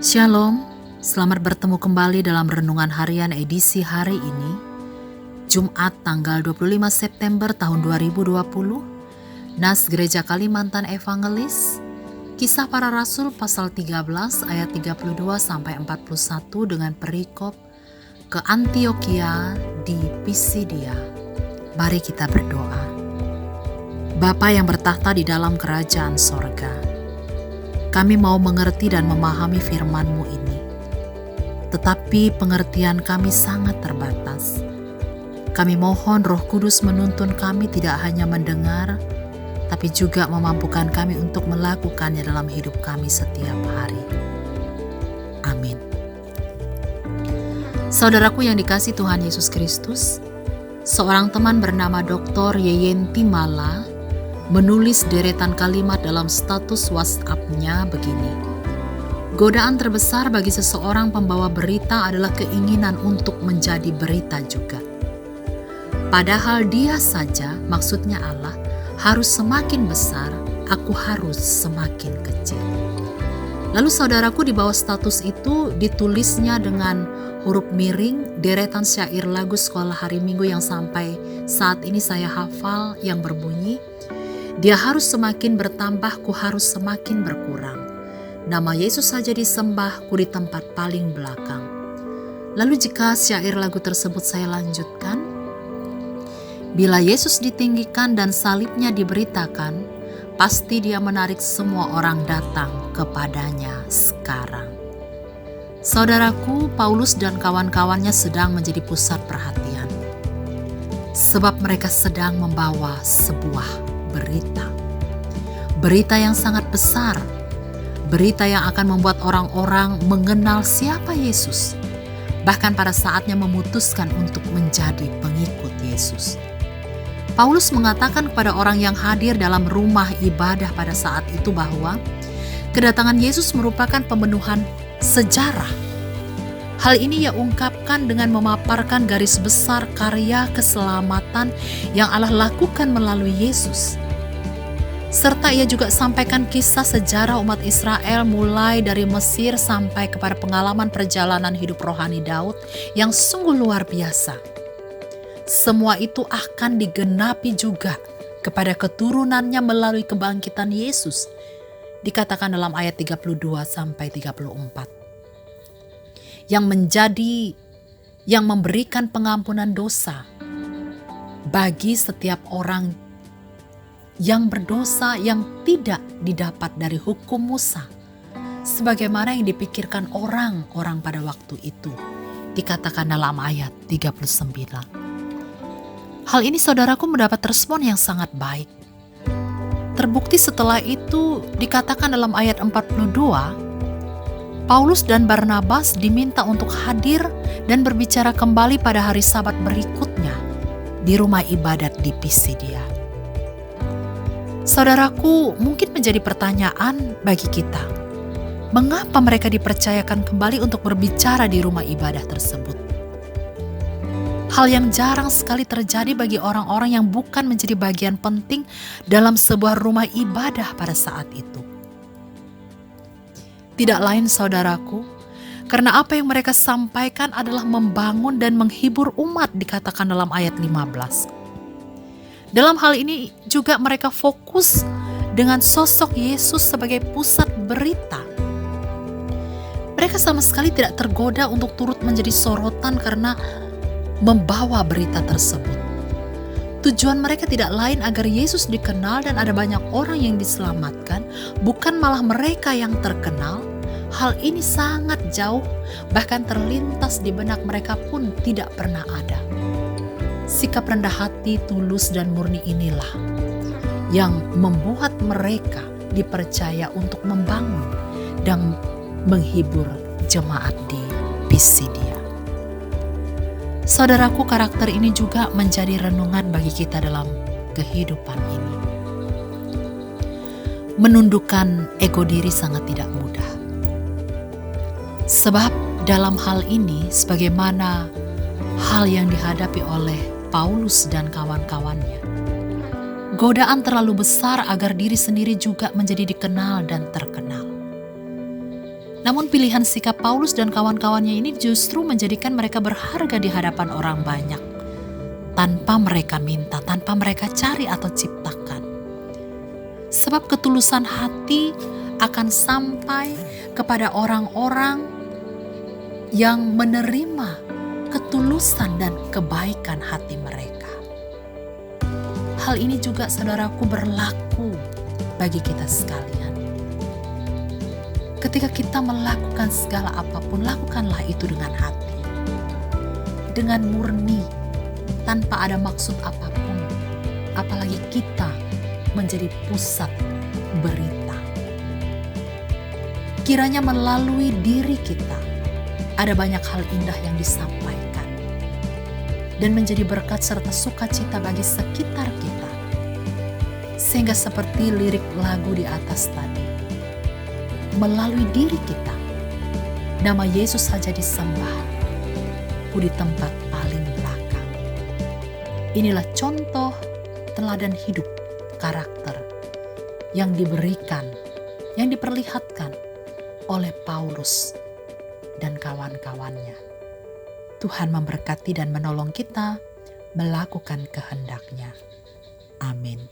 Shalom, selamat bertemu kembali dalam Renungan Harian edisi hari ini, Jumat tanggal 25 September tahun 2020, Nas Gereja Kalimantan Evangelis, Kisah Para Rasul pasal 13 ayat 32-41 dengan perikop ke Antiokhia di Pisidia. Mari kita berdoa. Bapa yang bertahta di dalam kerajaan sorga, kami mau mengerti dan memahami firman-Mu ini. Tetapi pengertian kami sangat terbatas. Kami mohon Roh Kudus menuntun kami tidak hanya mendengar, tapi juga memampukan kami untuk melakukannya dalam hidup kami setiap hari. Amin. Saudaraku yang dikasihi Tuhan Yesus Kristus, seorang teman bernama Dr. Yeyen Timala menulis deretan kalimat dalam status WhatsApp-nya begini. Godaan terbesar bagi seseorang pembawa berita adalah keinginan untuk menjadi berita juga. Padahal dia saja, maksudnya Allah, harus semakin besar, aku harus semakin kecil. Lalu saudaraku, di bawah status itu ditulisnya dengan huruf miring deretan syair lagu sekolah hari Minggu yang sampai saat ini saya hafal, yang berbunyi, dia harus semakin bertambah, ku harus semakin berkurang. Nama Yesus saja disembah, ku di tempat paling belakang. Lalu jika syair lagu tersebut saya lanjutkan, bila Yesus ditinggikan dan salibnya diberitakan, pasti dia menarik semua orang datang kepadanya sekarang. Saudaraku, Paulus dan kawan-kawannya sedang menjadi pusat perhatian. Sebab mereka sedang membawa sebuah berita yang sangat besar, berita yang akan membuat orang-orang mengenal siapa Yesus, bahkan pada saatnya memutuskan untuk menjadi pengikut Yesus. Paulus mengatakan kepada orang yang hadir dalam rumah ibadah pada saat itu bahwa kedatangan Yesus merupakan pemenuhan sejarah. Hal ini ia ungkapkan dengan memaparkan garis besar karya keselamatan yang Allah lakukan melalui Yesus. Serta ia juga sampaikan kisah sejarah umat Israel mulai dari Mesir sampai kepada pengalaman perjalanan hidup rohani Daud yang sungguh luar biasa. Semua itu akan digenapi juga kepada keturunannya melalui kebangkitan Yesus, dikatakan dalam ayat 32-34. Yang memberikan pengampunan dosa bagi setiap orang yang berdosa yang tidak didapat dari hukum Musa, sebagaimana yang dipikirkan orang-orang pada waktu itu, dikatakan dalam ayat 39. Hal ini saudaraku mendapat respon yang sangat baik. Terbukti setelah itu dikatakan dalam ayat 42, Paulus dan Barnabas diminta untuk hadir dan berbicara kembali pada hari Sabat berikutnya di rumah ibadat di Pisidia. Saudaraku, mungkin menjadi pertanyaan bagi kita, mengapa mereka dipercayakan kembali untuk berbicara di rumah ibadah tersebut? Hal yang jarang sekali terjadi bagi orang-orang yang bukan menjadi bagian penting dalam sebuah rumah ibadah pada saat itu. Tidak lain saudaraku, karena apa yang mereka sampaikan adalah membangun dan menghibur umat, dikatakan dalam ayat 15. Dalam hal ini juga mereka fokus dengan sosok Yesus sebagai pusat berita. Mereka sama sekali tidak tergoda untuk turut menjadi sorotan karena membawa berita tersebut. Tujuan mereka tidak lain agar Yesus dikenal dan ada banyak orang yang diselamatkan, bukan malah mereka yang terkenal. Hal ini sangat jauh, bahkan terlintas di benak mereka pun tidak pernah ada. Sikap rendah hati, tulus dan murni inilah yang membuat mereka dipercaya untuk membangun dan menghibur jemaat di Pisidia. Saudaraku, karakter ini juga menjadi renungan bagi kita dalam kehidupan ini. Menundukkan ego diri sangat tidak mudah. Sebab dalam hal ini, sebagaimana hal yang dihadapi oleh Paulus dan kawan-kawannya, godaan terlalu besar agar diri sendiri juga menjadi dikenal dan terkenal. Namun pilihan sikap Paulus dan kawan-kawannya ini justru menjadikan mereka berharga di hadapan orang banyak. Tanpa mereka minta, tanpa mereka cari atau ciptakan. Sebab ketulusan hati akan sampai kepada orang-orang yang menerima ketulusan dan kebaikan hati mereka. Hal ini juga saudaraku berlaku bagi kita sekalian. Ketika kita melakukan segala apapun, lakukanlah itu dengan hati, dengan murni, tanpa ada maksud apapun. Apalagi kita menjadi pusat berita. Kiranya melalui diri kita ada banyak hal indah yang disampaikan dan menjadi berkat serta sukacita bagi sekitar kita. Sehingga seperti lirik lagu di atas tadi, melalui diri kita, nama Yesus saja disembah, di tempat paling belakang. Inilah contoh teladan hidup karakter yang diberikan, yang diperlihatkan oleh Paulus dan kawan-kawannya. Tuhan memberkati dan menolong kita melakukan kehendak-Nya. Amin.